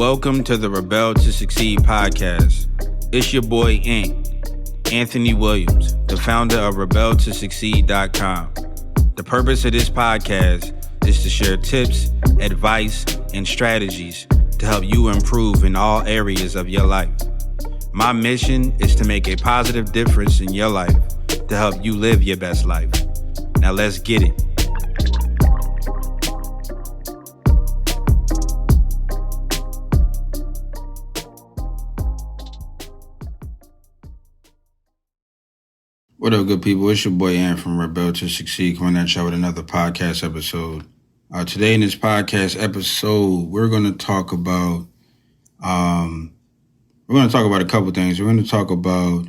Welcome to the Rebel to Succeed podcast. It's your boy, Anthony Williams, the founder of RebelToSucceed.com. The purpose of this podcast is to share tips, advice, and strategies to help you improve in all areas of your life. My mission is to make a positive difference in your life to help you live your best life. Now let's get it. What up, good people? It's your boy Ant from Rebel to Succeed, coming at y'all with another podcast episode. Today in this podcast episode, we're going to talk about a couple things. We're going to talk about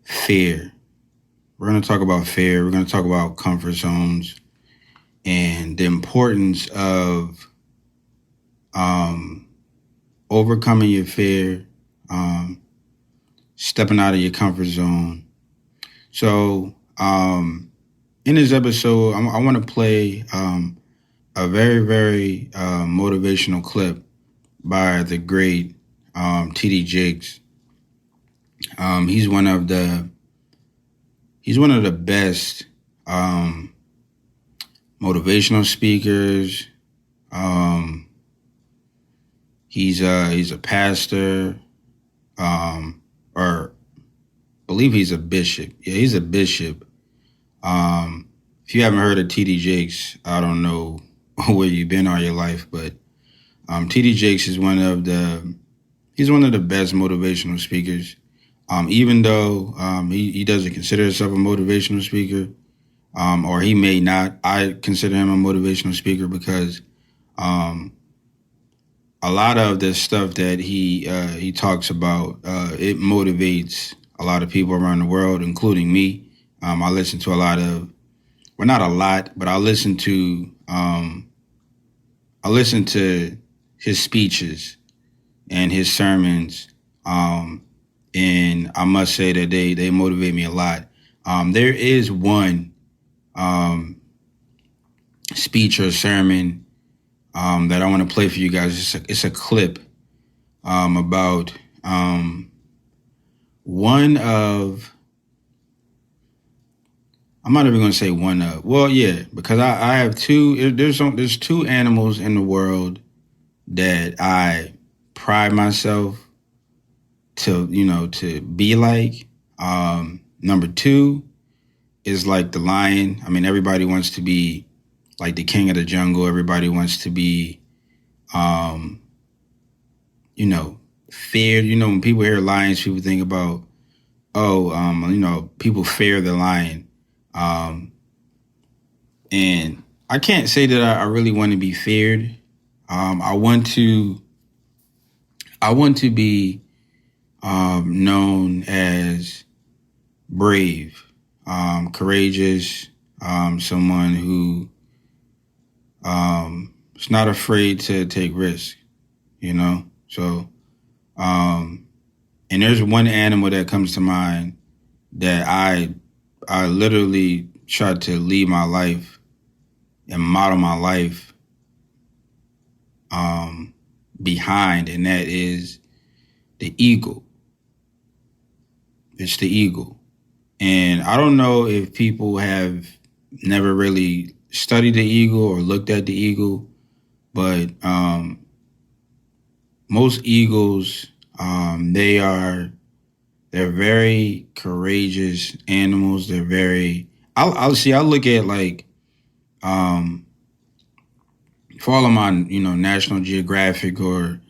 fear. We're going to talk about fear. We're going to talk about comfort zones and the importance of overcoming your fear, stepping out of your comfort zone. So in this episode, I want to play a very, very motivational clip by the great T.D. Jakes. He's one of the best motivational speakers. He's a pastor, or I believe he's a bishop. Yeah, he's a bishop. If you haven't heard of T.D. Jakes, I don't know where you've been all your life, but T.D. Jakes is one of the best motivational speakers. Even though he doesn't consider himself a motivational speaker, or he may not, I consider him a motivational speaker because a lot of the stuff that he talks about, it motivates a lot of people around the world, including me. I listen to not a lot, but I listen to his speeches and his sermons, and I must say that they motivate me a lot. There is one speech or sermon that I want to play for you guys. It's a clip about one of, I'm not even going to say one of, well, yeah, because I have two, there's two animals in the world that I pride myself to be like. Number two is like the lion. I mean, everybody wants to be like the king of the jungle. Everybody wants to be, feared. When people hear lions, people think about, people fear the lion. And I can't say that I really want to be feared. I want to be known as brave, courageous, someone who is not afraid to take risks, So, and there's one animal that comes to mind that I literally try to lead my life and model my life behind, and that is the eagle. It's the eagle. And I don't know if people have never really studied the eagle or looked at the eagle, but most eagles, they're very courageous animals. They're very, I look at like, for all of my, National Geographic or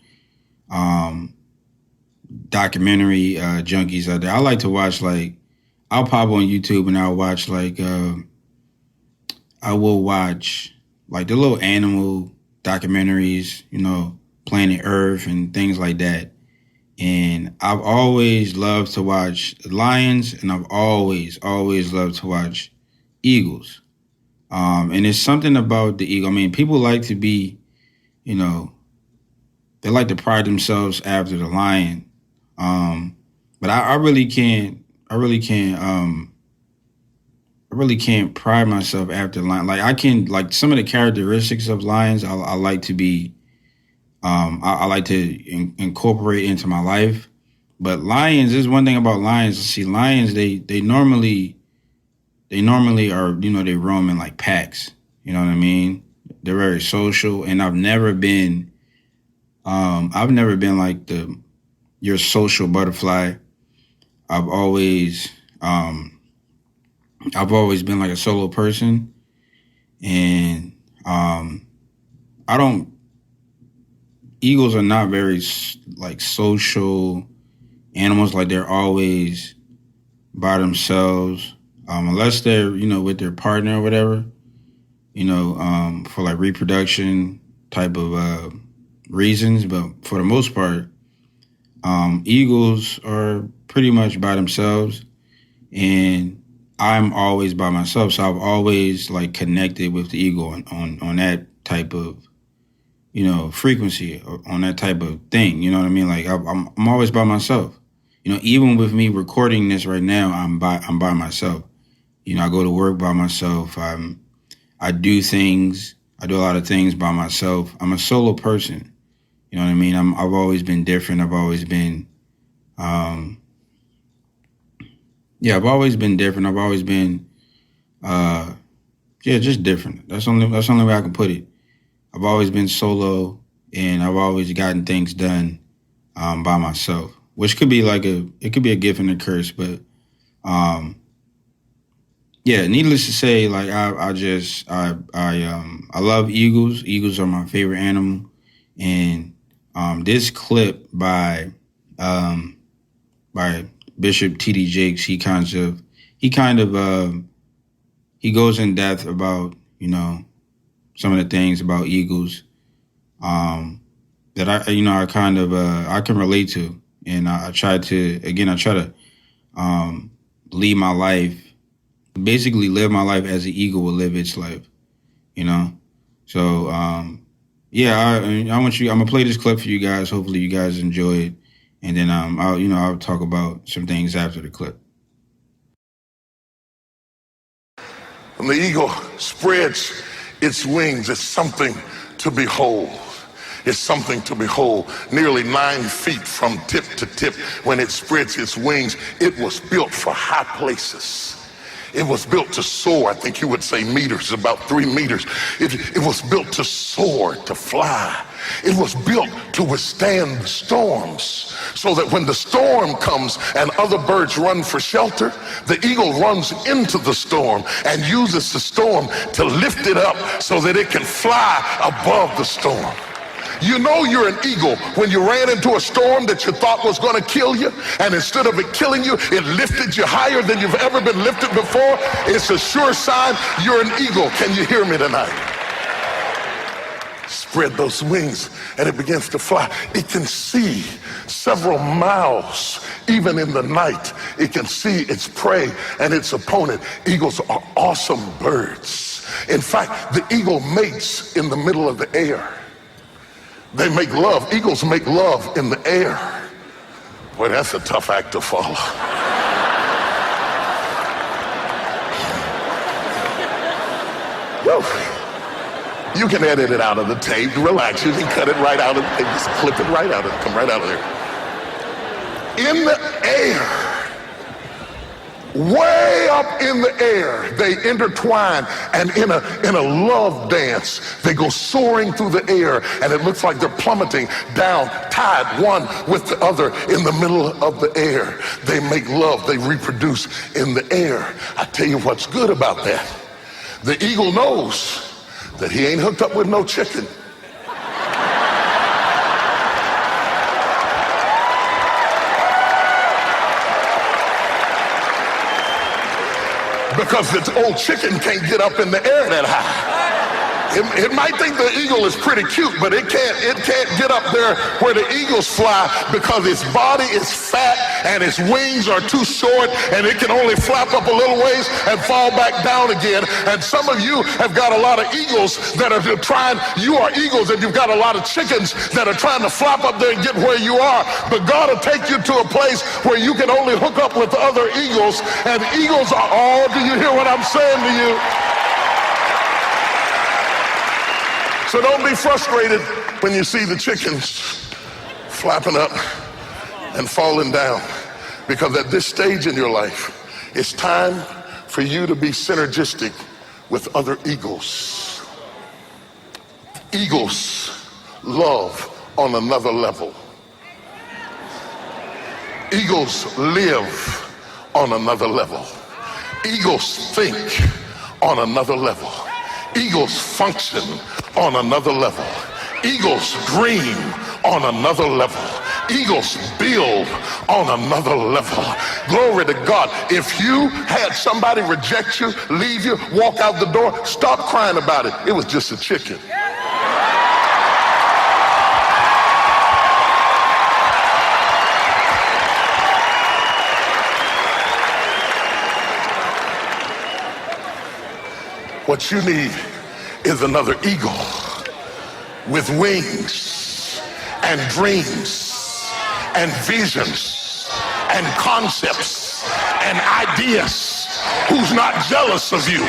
documentary junkies out there, I like to watch, like, I'll pop on YouTube and I'll watch I will watch like the little animal documentaries, Planet Earth and things like that. And I've always loved to watch lions, and I've always loved to watch eagles. And it's something about the eagle. I mean, people like to be, they like to pride themselves after the lion. But I really can't really can't pride myself after lions. Like I can, like some of the characteristics of lions, I like to be, I like to incorporate into my life. But lions, there's one thing about lions. See, lions, they normally are, they roam in like packs. You know what I mean? They're very social, and I've never been like your social butterfly. I've always been like a solo person, and I don't. Eagles are not very like social animals. Like they're always by themselves, unless they're with their partner or whatever. For like reproduction type of reasons, but for the most part, eagles are pretty much by themselves, and I'm always by myself. So I've always like connected with the eagle on that type of frequency, on that type of thing. You know what I mean? Like I'm always by myself. Even with me recording this right now, I'm by myself. I go to work by myself. I do things. I do a lot of things by myself. I'm a solo person. You know what I mean? I've always been different. I've always been, I've always been different. I've always been, just different. That's the only way I can put it. I've always been solo, and I've always gotten things done by myself, which could be it could be a gift and a curse, but needless to say, like I love eagles. Eagles are my favorite animal, and this clip by Bishop T.D. Jakes, he goes in depth about some of the things about eagles that I can relate to, and I try to lead my life. Basically live my life as an eagle will live its life, So, I'm gonna play this clip for you guys. Hopefully you guys enjoy it. And then, I'll talk about some things after the clip. When the eagle spreads its wings, it's something to behold. It's something to behold. Nearly 9 feet from tip to tip, when it spreads its wings, it was built for high places. It was built to soar. I think you would say meters, about 3 meters. It was built to soar, to fly. It was built to withstand storms, so that when the storm comes and other birds run for shelter, the eagle runs into the storm and uses the storm to lift it up so that it can fly above the storm. You know you're an eagle when you ran into a storm that you thought was going to kill you, and instead of it killing you, it lifted you higher than you've ever been lifted before. It's a sure sign you're an eagle. Can you hear me tonight? Spread those wings and it begins to fly. It can see several miles, even in the night. It can see its prey and its opponent. Eagles are awesome birds. In fact, the eagle mates in the middle of the air. They make love. Eagles make love in the air. Boy, that's a tough act to follow. Woo. You can edit it out of the tape. Relax. You can cut it right out of the tape. Just clip it right out of it. Come right out of there. In the air. Way up in the air, they intertwine, and in a love dance, they go soaring through the air, and it looks like they're plummeting down, tied one with the other in the middle of the air. They make love, they reproduce in the air. I tell you what's good about that. The eagle knows that he ain't hooked up with no chicken. Because the old chicken can't get up in the air that high. It might think the eagle is pretty cute, but it can't get up there where the eagles fly because its body is fat and its wings are too short and it can only flap up a little ways and fall back down again. And some of you have got a lot of eagles that are trying, you are eagles and you've got a lot of chickens that are trying to flap up there and get where you are. But God will take you to a place where you can only hook up with other eagles, and eagles are, oh, do you hear what I'm saying to you? So don't be frustrated when you see the chickens flapping up and falling down, because at this stage in your life, it's time for you to be synergistic with other eagles. Eagles love on another level. Eagles live on another level. Eagles think on another level. Eagles function on another level. Eagles dream on another level. Eagles build on another level. Glory to God. If you had somebody reject you, leave you, walk out the door, stop crying about it. It was just a chicken. What you need is another eagle with wings and dreams and visions and concepts and ideas, who's not jealous of you,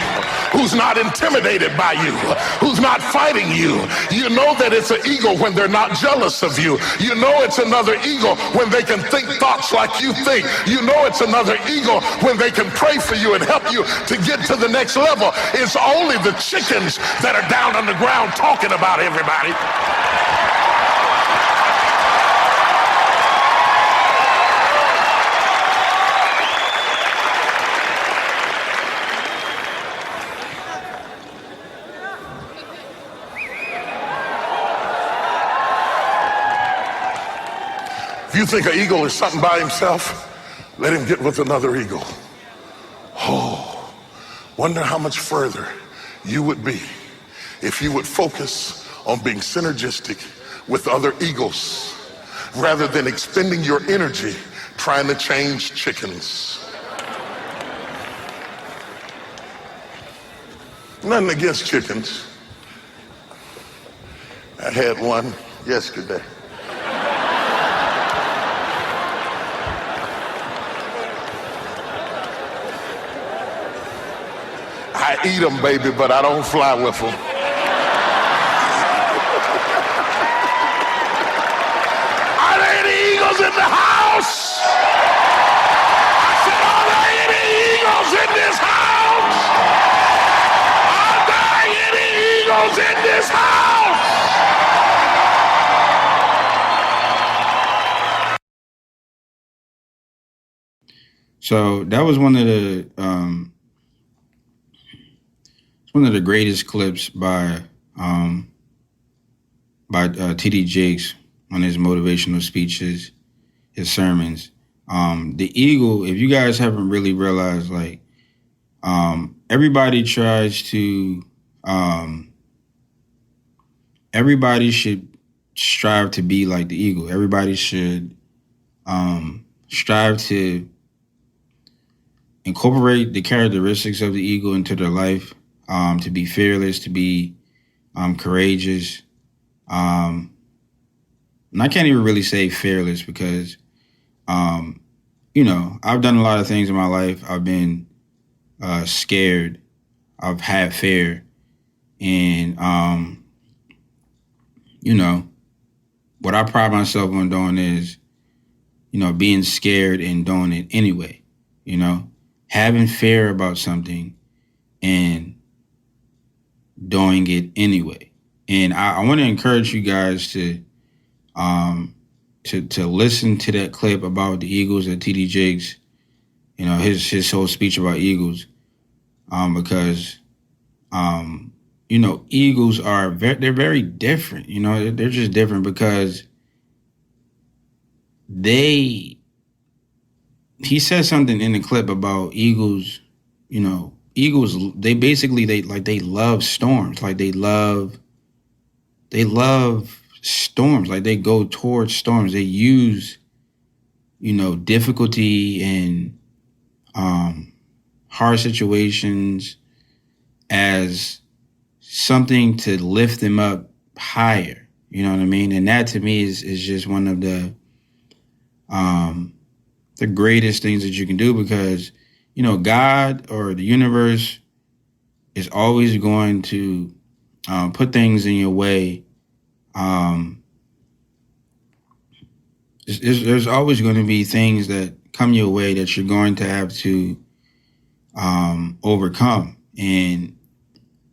who's not intimidated by you, who's not fighting you. You know that it's an eagle when they're not jealous of you. You know it's another eagle when they can think thoughts like you think. You know it's another eagle when they can pray for you and help you to get to the next level. It's only the chickens that are down on the ground talking about everybody. If you think an eagle is something by himself, let him get with another eagle. Oh, wonder how much further you would be if you would focus on being synergistic with other eagles rather than expending your energy trying to change chickens. Nothing against chickens. I had one yesterday. I eat them, baby, but I don't fly with them. Are there any eagles in the house? I said, are there any eagles in this house? Are there any eagles in this house? So that was one of the greatest clips by T.D. Jakes on his motivational speeches, his sermons. The eagle, if you guys haven't really realized, like, everybody tries to, everybody should strive to be like the eagle. Everybody should strive to incorporate the characteristics of the eagle into their life. To be fearless, to be courageous. And I can't even really say fearless because, I've done a lot of things in my life. I've been scared. I've had fear. And, what I pride myself on doing is, being scared and doing it anyway. Having fear about something and doing it anyway. And I want to encourage you guys to listen to that clip about the Eagles that T.D. Jakes, his whole speech about Eagles, because Eagles are they're very different. They're just different because he said something in the clip about Eagles eagles, they basically, they love storms. Like they love storms. Like they go towards storms. They use, difficulty and hard situations as something to lift them up higher. You know what I mean? And that to me is just one of the greatest things that you can do, because, God or the universe is always going to put things in your way. There's always going to be things that come your way that you're going to have to overcome. And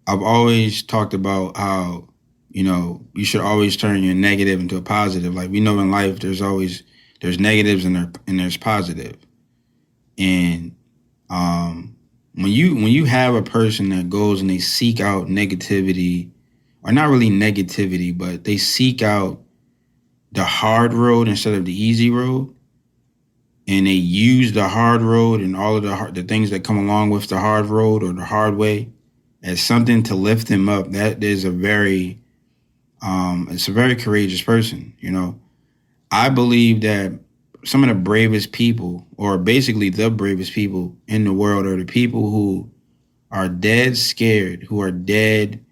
I've always talked about how, you should always turn your negative into a positive. Like, we know in life there's negatives and there's positive. And when you have a person that goes and they seek out negativity, or not really negativity, but they seek out the hard road instead of the easy road, and they use the hard road and all of the things that come along with the hard road or the hard way as something to lift them up, that is a very courageous person. I believe that some of the bravest people, or basically the bravest people in the world, are the people who are dead scared, who are dead.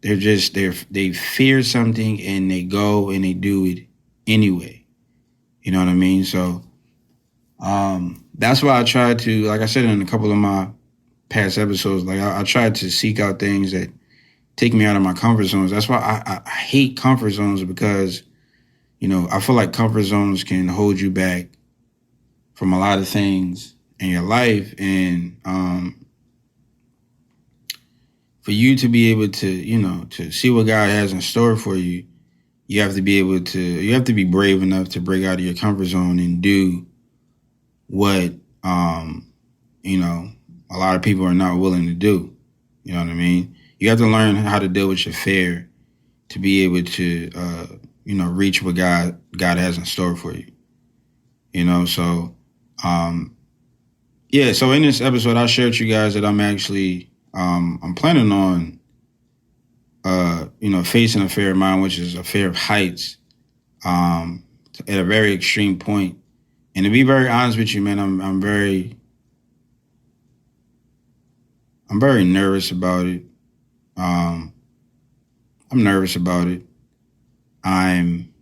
They fear something and they go and they do it anyway. You know what I mean? So that's why I try to, like I said in a couple of my past episodes, like I try to seek out things that take me out of my comfort zones. That's why I hate comfort zones, because, I feel like comfort zones can hold you back from a lot of things in your life. And for you to be able to, to see what God has in store for you, you have to be brave enough to break out of your comfort zone and do what, a lot of people are not willing to do. You know what I mean? You have to learn how to deal with your fear to be able to, reach what God has in store for you. So, so in this episode, I shared with you guys that I'm actually, I'm planning on, facing a fear of mine, which is a fear of heights, at a very extreme point. And to be very honest with you, man, I'm very nervous about it. I'm nervous about it. I'm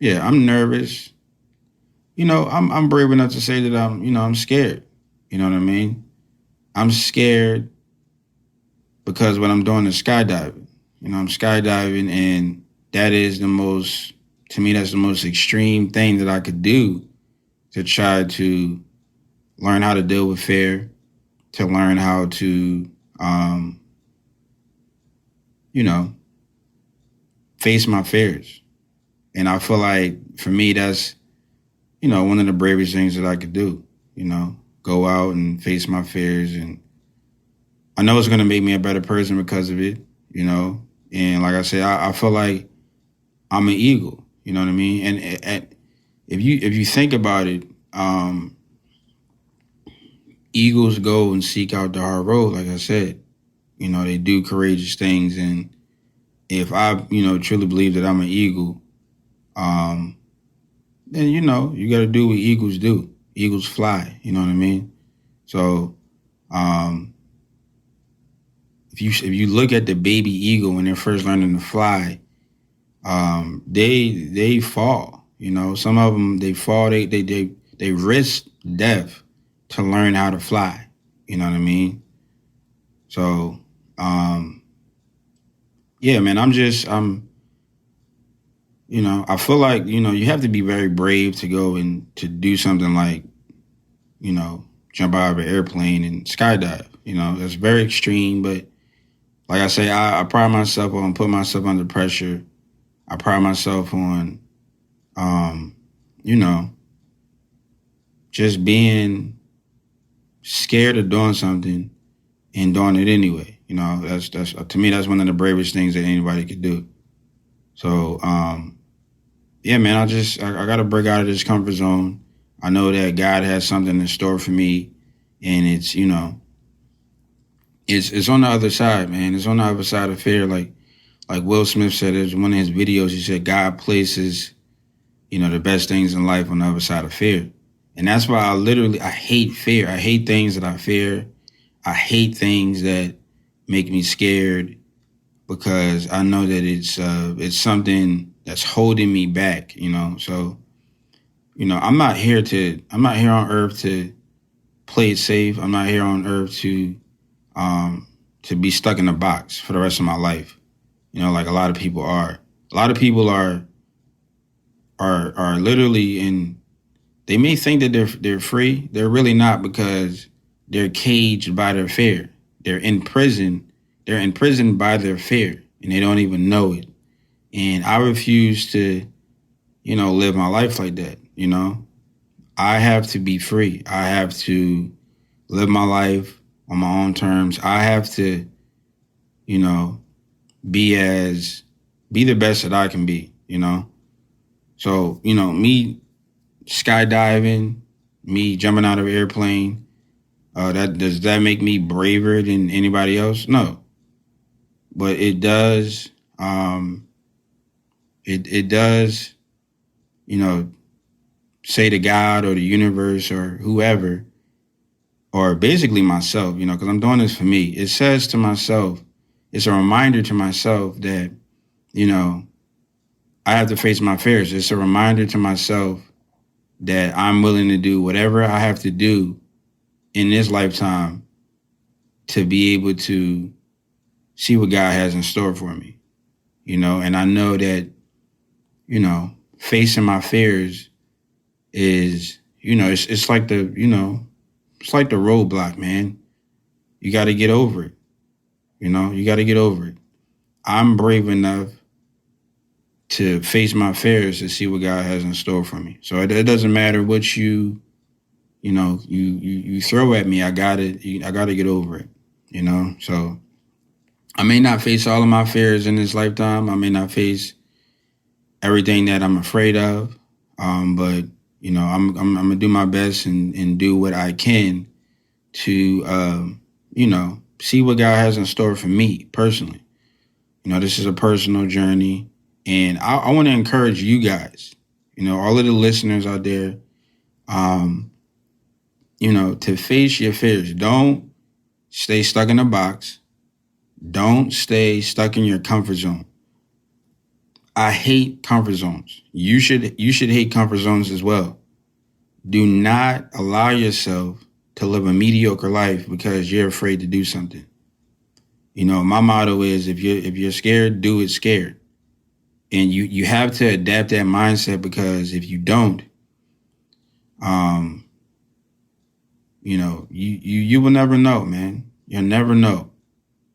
nervous. I'm brave enough to say that I'm scared. You know what I mean? I'm scared because what I'm doing is skydiving. I'm skydiving, and that is to me, that's the most extreme thing that I could do to try to learn how to deal with fear, to learn how to, face my fears. And I feel like for me, that's, one of the bravest things that I could do, go out and face my fears. And I know it's going to make me a better person because of it, and like I said, I feel like I'm an eagle, you know what I mean? And if you think about it, eagles go and seek out the hard road, like I said. They do courageous things. And if I, truly believe that I'm an eagle, then, you got to do what eagles do. Eagles fly, you know what I mean? So if you look at the baby eagle when they're first learning to fly, they fall. Some of them, they fall, they risk death to learn how to fly. You know what I mean? So, man, I feel like, you have to be very brave to go and to do something like, jump out of an airplane and skydive. That's very extreme, but like I say, I pride myself on putting myself under pressure. I pride myself on, just being scared of doing something and doing it anyway. That's to me, that's one of the bravest things that anybody could do. So, man, I got to break out of this comfort zone. I know that God has something in store for me. And it's, it's on the other side, man. It's on the other side of fear. Like Will Smith said in one of his videos, he said, God places, the best things in life on the other side of fear. And that's why I hate fear. I hate things that I fear. I hate things that make me scared because I know that it's something that's holding me back, So, I'm not here on earth to play it safe. I'm not here on earth to be stuck in a box for the rest of my life. Like a lot of people are. A lot of people are literally in. They may think that they're free. They're really not, because they're caged by their fear. They're in prison. They're imprisoned by their fear, and they don't even know it. And I refuse to, live my life like that. I have to be free. I have to live my life on my own terms. I have to, be the best that I can be. So, me skydiving, me jumping out of an airplane, does that make me braver than anybody else? No. But it does, it does, say to God or the universe or whoever, or basically myself, because I'm doing this for me. It says to myself, it's a reminder to myself that, I have to face my fears. It's a reminder to myself that I'm willing to do whatever I have to do in this lifetime to be able to see what God has in store for me, and I know that, facing my fears is, it's like it's like the roadblock, man. You got to get over it. You got to get over it. I'm brave enough to face my fears to see what God has in store for me. So it doesn't matter what you throw at me. I gotta get over it. So I may not face all of my fears in this lifetime. I may not face everything that I'm afraid of. But I'm gonna do my best and do what I can to see what God has in store for me personally. This is a personal journey. And I want to encourage you guys, all of the listeners out there, to face your fears. Don't stay stuck in a box. Don't stay stuck in your comfort zone. I hate comfort zones. You should hate comfort zones as well. Do not allow yourself to live a mediocre life because you're afraid to do something. My motto is if you're scared, do it scared. And you have to adapt that mindset, because if you don't, you will never know, man. You'll never know.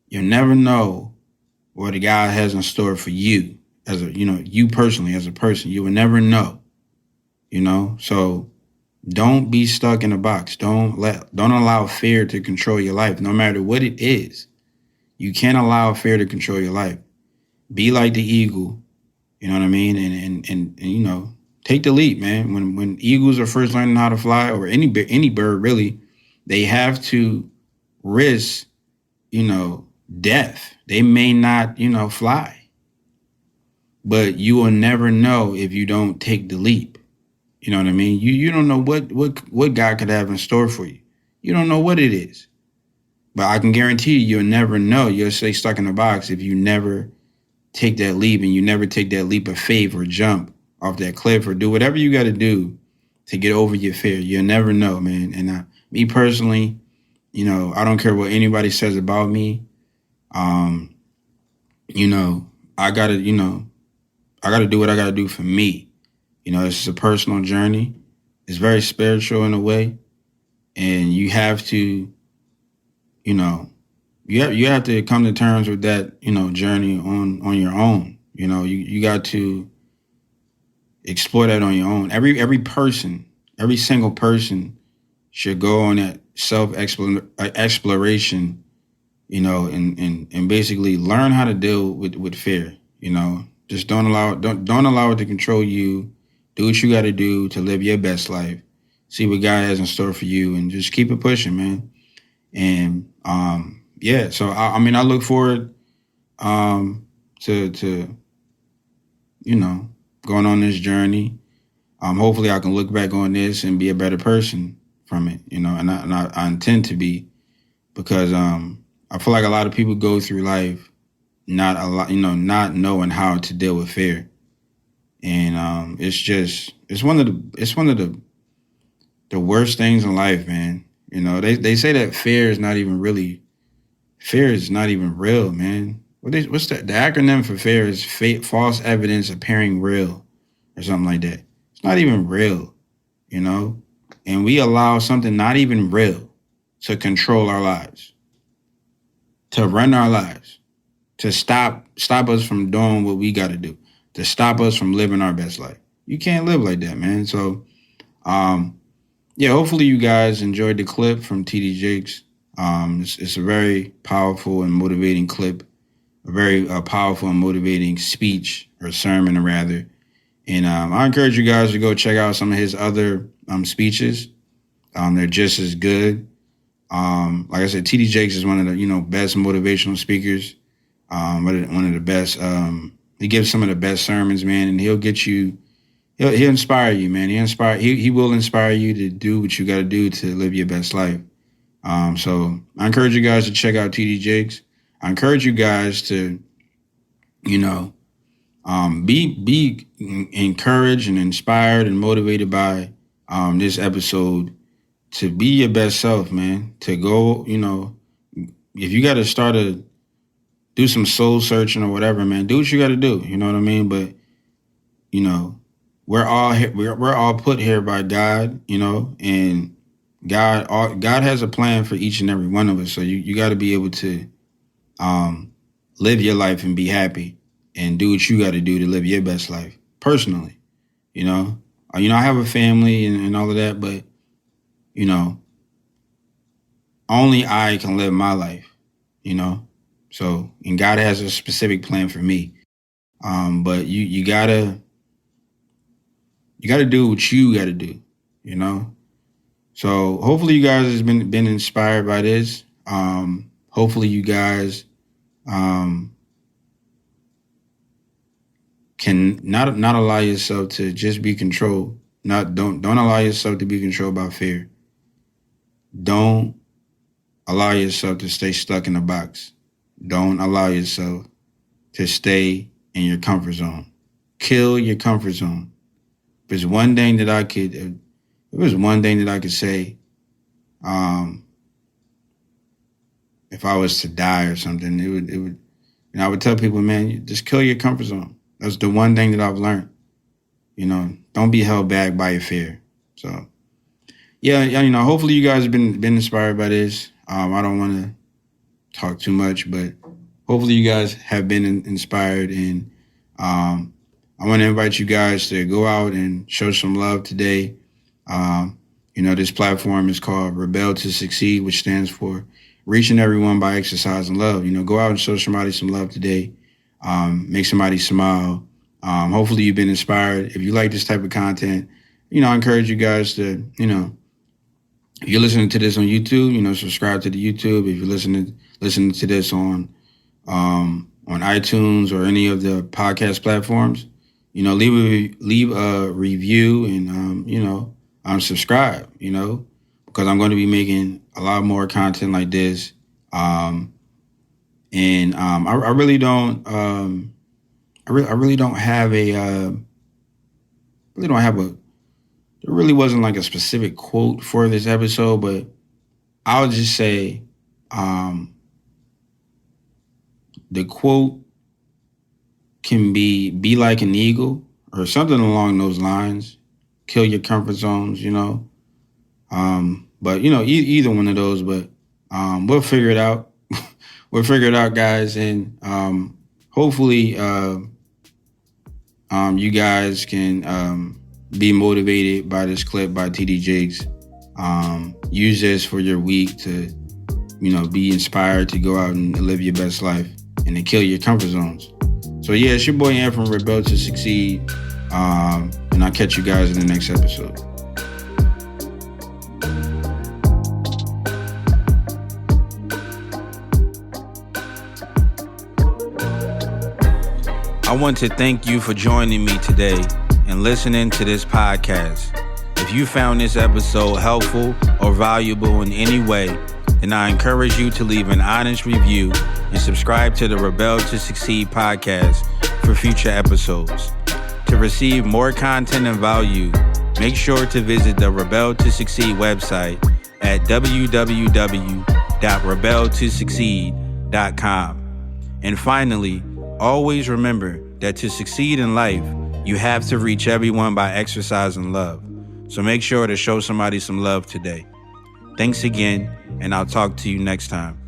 You'll never know what God has in store for you as you personally, as a person. You will never know, so don't be stuck in a box. Don't allow fear to control your life, no matter what it is. You can't allow fear to control your life. Be like the eagle. You know what I mean? And take the leap, man. When eagles are first learning how to fly, or any bird really, they have to risk, death. They may not, fly. But you will never know if you don't take the leap. You know what I mean? You don't know what God could have in store for you. You don't know what it is. But I can guarantee you'll never know. You'll stay stuck in a box if you never take that leap, and you never take that leap of faith or jump off that cliff or do whatever you got to do to get over your fear. You'll never know, man. And me personally, I don't care what anybody says about me. I gotta do what I gotta do for me. This is a personal journey. It's very spiritual in a way, and you have to, you have to come to terms with that, journey on your own. You got to explore that on your own. Every person, every single person should go on that self-exploration, and basically learn how to deal with fear. Just don't allow it to control you. Do what you got to do to live your best life. see what God has in store for you, and just keep it pushing, man. And so I look forward to going on this journey. Hopefully I can look back on this and be a better person from it, and I intend to be, because I feel like a lot of people go through life not knowing how to deal with fear. And it's one of the worst things in life, man. They say that fear is not even real, man. What's the acronym for fear is false evidence appearing real or something like that. It's not even real, and we allow something not even real to control our lives, to run our lives, to stop us from doing what we got to do, to stop us from living our best life. You can't live like that, man. So, hopefully you guys enjoyed the clip from TD Jakes. It's a very powerful and motivating clip, a very powerful and motivating speech, or sermon, rather. And I encourage you guys to go check out some of his other speeches. They're just as good. Like I said, TD Jakes is one of the best motivational speakers. One of the best. He gives some of the best sermons, man, and he'll inspire you, man. He will inspire you to do what you got to do to live your best life. So I encourage you guys to check out TD Jakes. I encourage you guys to, be encouraged and inspired and motivated by this episode to be your best self, man. To go, if you got to do some soul searching or whatever, man, do what you got to do. You know what I mean? But, we're all put here by God, and God has a plan for each and every one of us. So you got to be able to live your life and be happy and do what you got to do to live your best life personally. I have a family and all of that, but only I can live my life. So, and God has a specific plan for me. But you gotta do what you gotta do. So hopefully you guys has been inspired by this. Hopefully you guys can not allow yourself to just be controlled. Don't allow yourself to be controlled by fear. Don't allow yourself to stay stuck in a box. Don't allow yourself to stay in your comfort zone. Kill your comfort zone. If there's one thing that I could say, if I was to die or something, it would, I would tell people, man, just kill your comfort zone. That's the one thing that I've learned. Don't be held back by your fear. So, hopefully you guys have been inspired by this. I don't want to talk too much, but hopefully you guys have been inspired, and I want to invite you guys to go out and show some love today. This platform is called Rebel to Succeed, which stands for reaching everyone by exercising love. Go out and show somebody some love today. Make somebody smile. Hopefully you've been inspired. If you like this type of content, I encourage you guys to, if you're listening to this on YouTube, subscribe to the YouTube. If you're listening to this on iTunes or any of the podcast platforms, leave a review and subscribe, because I'm going to be making a lot more content like this. I really don't have there really wasn't like a specific quote for this episode, but I'll just say, the quote can be like an eagle or something along those lines. Kill your comfort zones, but either one of those, but we'll figure it out. We'll figure it out, guys. And hopefully you guys can be motivated by this clip by TD Jakes. Use this for your week to, be inspired to go out and live your best life and to kill your comfort zones. So yeah, it's your boy Ant from Rebel to Succeed. And I'll catch you guys in the next episode. I want to thank you for joining me today and listening to this podcast. If you found this episode helpful or valuable in any way, then I encourage you to leave an honest review and subscribe to the Rebel to Succeed podcast for future episodes. To receive more content and value, make sure to visit the Rebel to Succeed website at www.rebeltosucceed.com. And finally, always remember that to succeed in life, you have to reach everyone by exercising love. So make sure to show somebody some love today. Thanks again, and I'll talk to you next time.